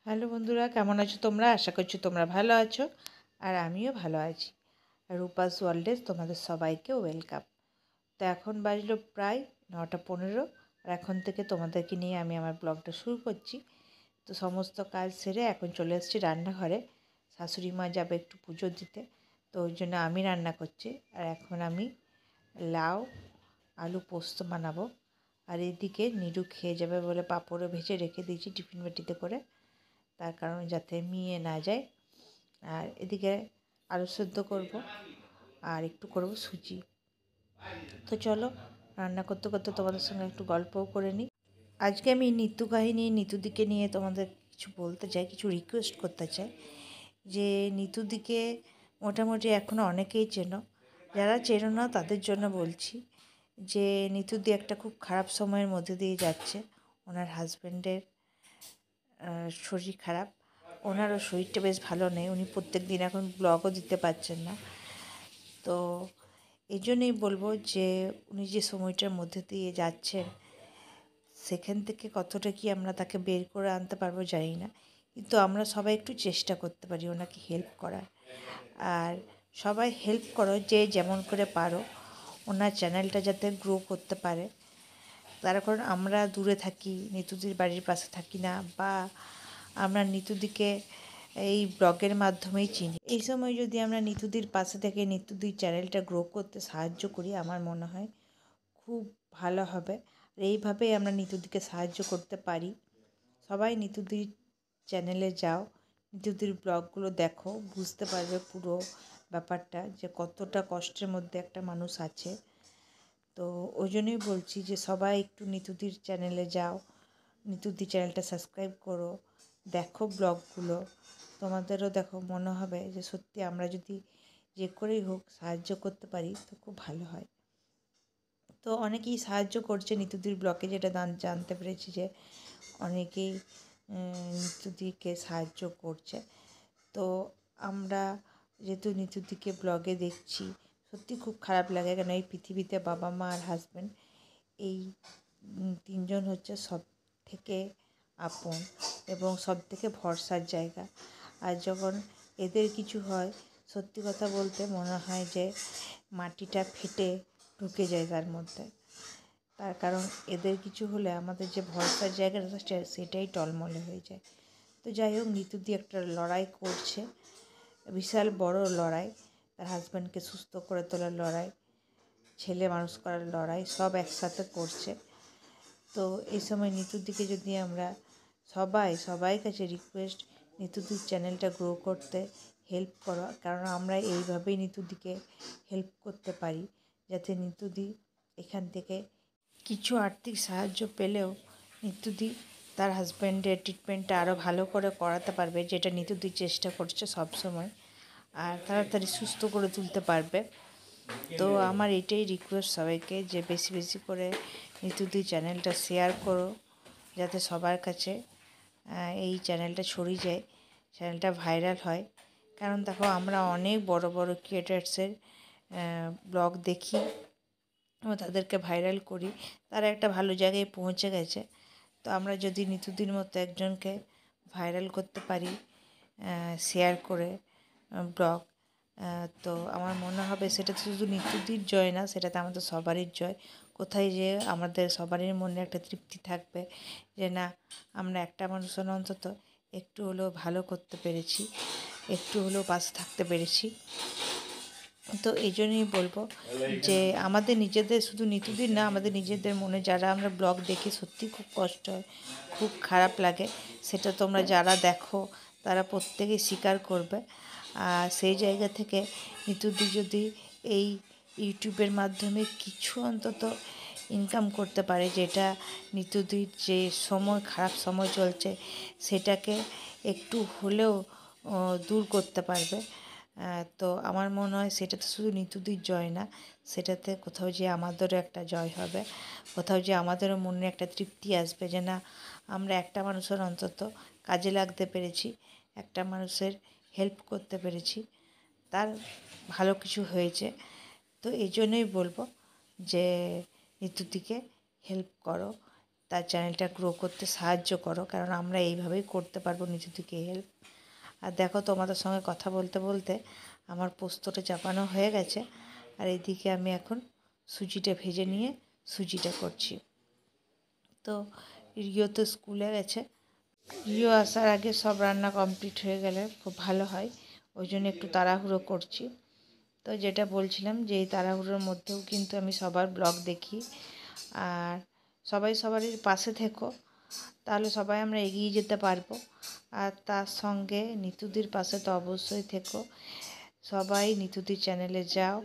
Hello বন্ধুরা, কেমন আছো তোমরা? আশা করছি তোমরা ভালো আছো আর আমিও ভালো আছি। আর রূপাস ওয়ার্ল্ডে তোমাদের সবাইকে ওয়েলকাম। তো এখন বাজলো প্রায় 9:15 আর এখন থেকে তোমাদেরকে নিয়ে আমি আমার ব্লগটা শুরু করছি। তো সমস্ত কাজ সেরে এখন চলে এসেছি রান্নাঘরে। শাশুড়ি মা যাবে একটু পুজো দিতে, তো ওই জন্য আমি রান্না করছি। আর এখন আমি লাউ আলু পোস্ত বানাবো। আর এদিকে নিরু খেয়ে যাবে বলে পাঁপড়ও ভেজে রেখে দিয়েছি টিফিন বাটিতে করে, তার কারণ যাতে মিয়ে না যায়। আর এদিকে আলু সেদ্ধ করব আর একটু করব সুজি। তো চলো রান্না করতে করতে তোমাদের সঙ্গে একটু গল্পও করে নিই। আজকে আমি নিতু কাহিনী নিতুদিকে নিয়ে তোমাদের কিছু বলতে চাই, কিছু রিকোয়েস্ট করতে চাই। যে নিতুদিকে মোটামুটি এখনও অনেকেই চেনো, যারা চেনো না তাদের জন্য বলছি যে নিতুদি একটা খুব খারাপ সময়ের মধ্যে দিয়ে যাচ্ছে। ওনার হাজব্যান্ডের শরীর খারাপ, ওনারও শরীরটা বেশ ভালো নেই, উনি প্রত্যেক দিন এখন ব্লগও দিতে পারছেন না। তো এই জন্যই বলবো যে উনি যে সময়টার মধ্যে দিয়ে যাচ্ছেন সেখান থেকে কতটা কি আমরা তাকে বের করে আনতে পারবো জানি না, কিন্তু আমরা সবাই একটু চেষ্টা করতে পারি ওনাকে হেল্প করার। আর সবাই হেল্প করো যে যেমন করে পারো, ওনার চ্যানেলটা যাতে গ্রো করতে পারে। তার কারণ আমরা দূরে থাকি, নিতুদির বাড়ির পাশে থাকি না, বা আমরা নিতুদিকে এই ব্লগের মাধ্যমেই চিনি। এই সময় যদি আমরা নিতুদির পাশে থেকে নিতুদির চ্যানেলটা গ্রো করতে সাহায্য করি, আমার মনে হয় খুব ভালো হবে। আর এইভাবেই আমরা নিতুদিকে সাহায্য করতে পারি। সবাই নিতুদির চ্যানেলে যাও, নিতুদির ব্লগগুলো দেখো, বুঝতে পারবে পুরো ব্যাপারটা যে কতটা কষ্টের মধ্যে একটা মানুষ আছে। তো ওই জন্যই বলছি যে সবাই একটু নিতুদির চ্যানেলে যাও, নিতুদি চ্যানেলটা সাবস্ক্রাইব করো, দেখো ব্লগগুলো। তোমাদেরও দেখো মনে হবে যে সত্যি আমরা যদি যে করেই হোক সাহায্য করতে পারি তো খুব ভালো হয়। তো অনেকেই সাহায্য করছে নিতুদির ব্লগে, যেটা জানতে পেরেছি যে অনেকেই নিতুদিকে সাহায্য করছে। তো আমরা যেহেতু নিতুদিকে ব্লগে দেখছি, সত্যি খুব খারাপ লাগে, কেন এই পৃথিবীতে বাবা মা আর হাজব্যান্ড এই তিনজন হচ্ছে সব থেকে আপন এবং সব থেকে ভরসার জায়গা। আর যখন এদের কিছু হয়, সত্যি কথা বলতে মনে হয় যে মাটিটা ফেটে ঢুকে যায় তার মধ্যে। তার কারণ এদের কিছু হলে আমাদের যে ভরসার জায়গাটা সেটাই টলমলে হয়ে যায়। তো যাই হোক, নিতুদি একটা লড়াই করছে, বিশাল বড় লড়াই, তার হাজব্যান্ডকে সুস্থ করে তোলার লড়াই, ছেলে মানুষ করার লড়াই, সব একসাথে করছে। তো এই সময় নিতুদিকে যদি আমরা সবাই কাছে রিকোয়েস্ট, নিতুদির চ্যানেলটা গ্রো করতে হেল্প করো, কারণ আমরা এইভাবেই নিতুদিকে হেল্প করতে পারি, যাতে নিতুদি এখান থেকে কিছু আর্থিক সাহায্য পেলেও নিতুদি তার হাজব্যান্ডের ট্রিটমেন্টটা আরও ভালো করে করাতে পারবে, যেটা নিতুদি চেষ্টা করছে সব সময়, আর তাড়াতাড়ি সুস্থ করে তুলতে পারবে। তো আমার এটাই রিকোয়েস্ট সবাইকে যে বেশি বেশি করে নিতুদি চ্যানেলটা শেয়ার করো, যাতে সবার কাছে এই চ্যানেলটা ছড়িয়ে যায়, চ্যানেলটা ভাইরাল হয়। কারণ দেখো, আমরা অনেক বড় বড় ক্রিয়েটার্সের ব্লগ দেখি এবং তাদেরকে ভাইরাল করি, তারা একটা ভালো জায়গায় পৌঁছে গেছে। তো আমরা যদি নিতুদির মতো একজনকে ভাইরাল করতে পারি শেয়ার করে ব্লগ, তো আমার মনে হবে সেটা শুধু নিতুদির জয় না, সেটাতে আমাদের সবারই জয়। কোথায় যে আমাদের সবারই মনে একটা তৃপ্তি থাকবে যে না, আমরা একটা মানুষের অন্তত একটু হলেও ভালো করতে পেরেছি, একটু হলেও পাশে থাকতে পেরেছি। তো এই জন্যই বলবো যে আমাদের নিজেদের, শুধু নিতুদির না, আমাদের নিজেদের মনে যারা আমরা ব্লগ দেখি সত্যি খুব কষ্ট হয়, খুব খারাপ লাগে। সেটা তোমরা যারা দেখো তারা প্রত্যেকেই স্বীকার করবে। আর সেই জায়গা থেকে নিতুদি যদি এই ইউটিউবের মাধ্যমে কিছু অন্তত ইনকাম করতে পারে, যেটা নিতুদির যে সময়, খারাপ সময় চলছে, সেটাকে একটু হলেও দূর করতে পারবে, তো আমার মনে হয় সেটাতে শুধু নিতুদির জয় না, সেটাতে কোথাও যে আমাদেরও একটা জয় হবে, কোথাও যে আমাদেরও মনে একটা তৃপ্তি আসবে যে না, আমরা একটা মানুষের অন্তত কাজে লাগতে পেরেছি, একটা মানুষের হেল্প করতে পেরেছি, তার ভালো কিছু হয়েছে। তো এই জন্যই বলবো যে নিতুদিকে হেল্প করো, তার চ্যানেলটা গ্রো করতে সাহায্য করো, কারণ আমরা এইভাবেই করতে পারবো নিচু থেকে হেল্প। আর দেখো তোমাদের সঙ্গে কথা বলতে বলতে আমার পোস্তটা চাপানো হয়ে গেছে, আর এইদিকে আমি এখন সুজিটা ভেজে নিয়ে সুজিটা করছি। তো রিও তো স্কুলে গেছে, রিও আসার আগে সব রান্না কমপ্লিট হয়ে গেলে খুব ভালো হয়, ওই জন্য একটু তাড়াহুড়ো করছি। তো যেটা বলছিলাম যে এই তাড়াহুড়োর মধ্যেও কিন্তু আমি সবার ব্লগ দেখি, আর সবাই সবারই পাশে থেকো, তাহলে সবাই আমরা এগিয়ে যেতে পারবো। আর তার সঙ্গে নিতুদির পাশে তো অবশ্যই থেকো, সবাই নিতুদির চ্যানেলে যাও।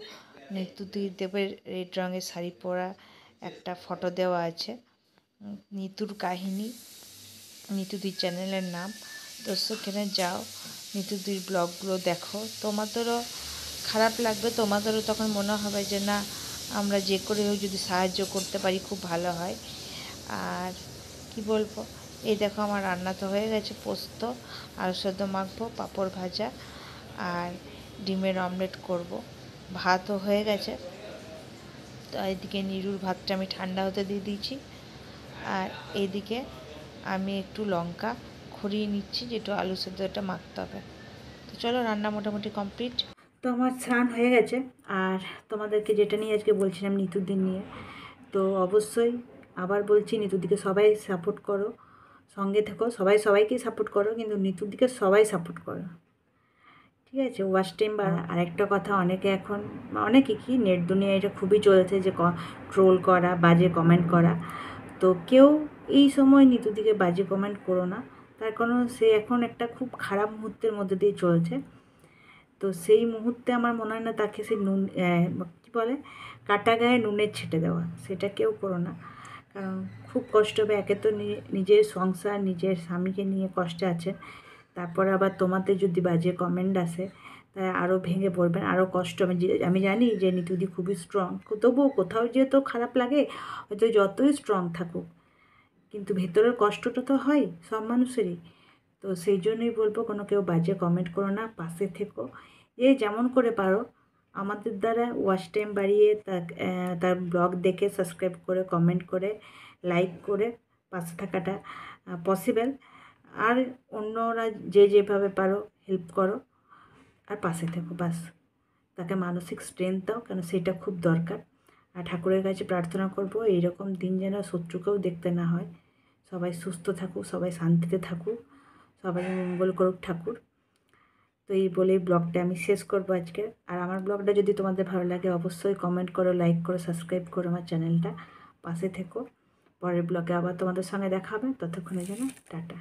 নিতুদি দেবের রেড রঙের শাড়ি পরা একটা ফটো দেওয়া আছে, নিতুর কাহিনী নিতুদির চ্যানেলের নাম। তো সেখানে যাও, নিতুদির ব্লগগুলো দেখো, তোমাদেরও খারাপ লাগবে, তোমাদেরও তখন মনে হবে যে না, আমরা যে করে হোক যদি সাহায্য করতে পারি খুব ভালো হয়। আর কি বলবো, এই দেখো আমার রান্না তো হয়ে গেছে, পোস্ত, আলু সেদ্ধ মাখবো, পাঁপড় ভাজা আর ডিমের অমলেট করব, ভাতও হয়ে গেছে। তো এইদিকে নিরুর ভাতটা আমি ঠান্ডা হতে দিয়ে দিয়েছি, আর এইদিকে আমি একটু লঙ্কা খড়িয়ে নিচ্ছি, যেটু আলু সেদ্ধটা মাখতে হবে। তো চলো, রান্না মোটামুটি কমপ্লিট। তো আমার স্নান হয়ে গেছে, আর তোমাদেরকে যেটা নিয়ে আজকে বলছিলাম নিতুদিন নিয়ে, তো অবশ্যই আবার বলছি, নিতুদিকে সবাই সাপোর্ট করো, সঙ্গে থেকো, সবাই সবাইকেই সাপোর্ট করো, কিন্তু নিতুদিকে সবাই সাপোর্ট করো, ঠিক আছে? Watch time. বা আরেকটা কথা, অনেকে এখন অনেকে কি নেট দুনিয়া এটা খুবই চলেছে যে ট্রোল করা, বাজে কমেন্ট করা। তো কেউ এই সময় নিতুদিকে বাজে কমেন্ট করো না, তার কারণ সে এখন একটা খুব খারাপ মুহূর্তের মধ্যে দিয়ে চলছে। তো সেই মুহূর্তে আমার মনে হয় না তাকে সে নুন কী বলে, কাটা গায়ে নুনের ছেটে দেওয়া, সেটা কেউ করো না। কারণ খুব কষ্ট হবে, একে তো নিজের সংসার, নিজের স্বামীকে নিয়ে কষ্টে আছে, তারপরে আবার তোমাদের যদি বাজে কমেন্ট আসে, তাই আরও ভেঙে পড়বেন, আরও কষ্ট হবে। আমি জানি যে নিতুদি খুবই স্ট্রং, তবুও কোথাও যেহেতু খারাপ লাগে, হয়তো যতই স্ট্রং থাকুক, কিন্তু ভেতরের কষ্টটা তো হয় সব মানুষেরই। তো সেই জন্যই বলবো, কোনো কেউ বাজে কমেন্ট করো না, পাশে থেকো, যে যেমন করে পারো। আমাদের দ্বারা ওয়াচ টাইম বাড়িয়ে তার ব্লগ দেখে সাবস্ক্রাইব করে, কমেন্ট করে, লাইক করে পাশে থাকাটা পসিবল। আর অন্যরা যে যেভাবে পারো হেল্প করো, আর পাশে থেকো, বাস। তাকে মানসিক স্ট্রেংথ দাও, কেন সেটা খুব দরকার। আর ঠাকুরের কাছে প্রার্থনা করবো এইরকম দিন যেন শত্রুকেও দেখতে না হয়। সবাই সুস্থ থাকুক, সবাই শান্তিতে থাকুক, সবাই মঙ্গল করুক ঠাকুর। তো এই বলেই ব্লগটা আমি শেষ করবো আজকে। আর আমার ব্লগটা যদি তোমাদের ভালো লাগে, অবশ্যই কমেন্ট করো, লাইক করো, সাবস্ক্রাইব করো আমার চ্যানেলটা, পাশে থেকো। পরের ব্লগে আবার তোমাদের সঙ্গে দেখা হবে, ততক্ষণের জন্য টাটা।